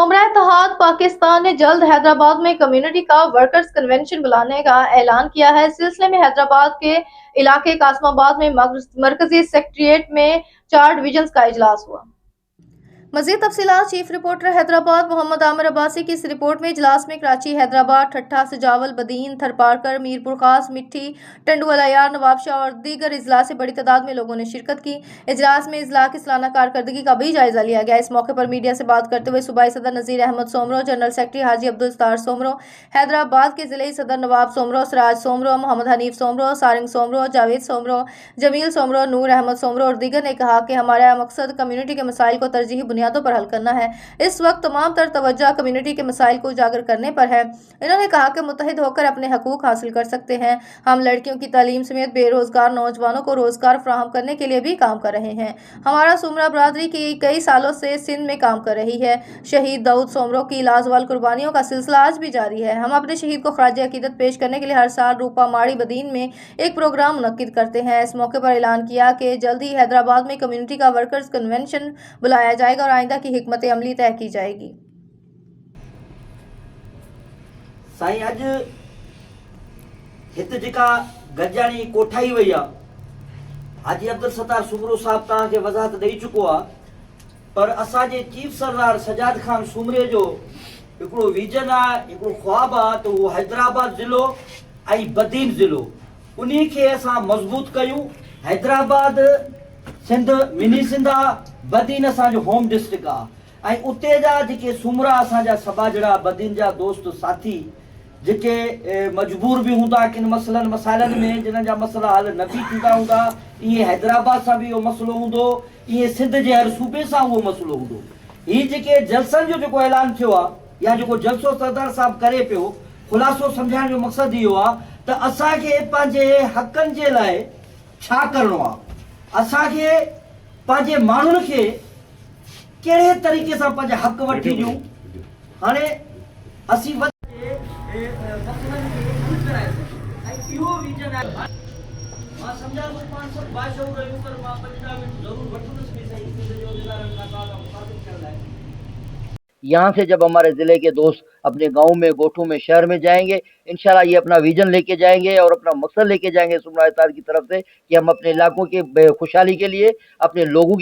सोमरा इत्तेहाद पाकिस्तान ने जल्द हैदराबाद में कम्युनिटी का वर्कर्स कन्वेंशन बुलाने का ऐलान किया है। इस सिलसिले में हैदराबाद के इलाके कासमाबाद में मरकजी सेक्रेटेरिएट में 4 डिवीजन का इजलास हुआ। मज़ीद तफसीलात चीफ रिपोर्टर हैदराबाद मोहम्मद आमिर अब्बासी की इस रिपोर्ट में इजलास में कराची, हैदराबाद, ठट्ठा, सजावल, बदीन, थरपारकर, मीरपुर खास, मिट्टी, टंडुअलायार, नवाबशाह और दीगर इजलास से बड़ी तादाद में लोगों ने शिरकत की। इजलास में इजला की सालाना कारकर्दगी का भी जायजा लिया गया। इस मौके पर मीडिया से बात करते हुए सूबाई सदर नज़ीर अहमद सोमरो, जनरल सेक्रेटरी हाजी अब्दुल सत्तार सोमरो, हैदराबाद के ज़िले सदर नवाब सोमरो, सिराज सोमरो, मोहम्मद हनीफ सोमरो, सारिंग सोमरो, जावेद सोमरो, जमील सोमरो, नूर अहमद सोमरो और दीगर ने कहा कि हमारा मकसद कम्युनिटी के मसाइल को तरजीही बुनियादों पर हल करना है। इस वक्त तमाम तर तवज्जो कम्युनिटी के मसाइल को उजागर करने पर है। इन्होंने कहा कि मुत्तहिद होकर अपने हकूक हासिल कर सकते हैं। हम लड़कियों की तालीम समेत बेरोजगार नौजवानों को रोजगार फराहम करने के लिए भी काम कर रहे हैं। हमारा सुमरा बरादरी की कई सालों से सिंध में काम कर रही है। शहीद दाऊद सोमरो की लाजवाल कुर्बानियों का सिलसिला आज भी जारी है। हम अपने शहीद को खराज अकीदत पेश करने के लिए हर साल रूपा माड़ी बदीन में एक प्रोग्राम मुनक्किद करते हैं। इस मौके पर ऐलान किया कि जल्द ही हैदराबाद में कम्युनिटी का वर्कर्स कन्वेंशन बुलाया जाएगा और आइंदा की हिकमत अमली तय की जाएगी। साईं अज हिते जेका गजाणी कोठाई वई आहे, हाजी अब्दुल सत्तार सुमरो साहब तव्हांखे वज़ाहत ॾेई चुको आहे, पर असांजे चीफ सरदार सजाद खान सुमरे जो हिकिड़ो विजन आहे, हिकिड़ो ख्वाब आहे त उहो हैदराबाद ज़िलो ऐं बदीन ज़िलो उन्ही खे असां मज़बूत कयूं। हैदराबाद सिंध मिनी सिंध आहे, बदीन असांजो होम डिस्ट्रिक्ट आहे ऐं उते जा जेके सुमरा असांजा सबाजड़ा बदीन जा दोस्त साथी जेके मजबूर भी हूंदा किन मसइलनि मसाइलनि में जिन्हनि जा मसइला हल न बि थींदा हूंदा, ईअं हैदराबाद सां बि इहो मसइलो हूंदो, ईअं सिंध जे हर सूबे सां उहो मसइलो हूंदो। हीअ जेके जलसनि जो जेको ऐलान थियो आहे या जेको जलसो सरदार साहब करे पियो, ख़ुलासो सम्झाइण जो मक़सदु इहो आहे त असांखे पंहिंजे हक़नि जे लाइ छा करिणो आहे, असांखे पंहिंजे माण्हुनि खे कहिड़े तरीक़े सां पंहिंजा हक़ वठी ॾियूं। हाणे असीं इहो विजन आहे, मां सम्झां थो पाण सभु बाशऊर आहियूं, पर मां 15 मिंट ज़रूरु वठंदुसि बि सही सिंध जो गुज़ारण का साल मुखातिब थियण लाइ। यहाँ से जब हमारे ज़िले के दोस्त अपने गाँव में, गोठों में, शहर में जाएंगे, इंशाल्लाह ये अपना विजन लेके जाएंगे और अपना मकसद लेके जाएंगे सुमरा इत्तेहाद की तरफ से कि हम अपने इलाकों के खुशहाली के लिए, अपने लोगों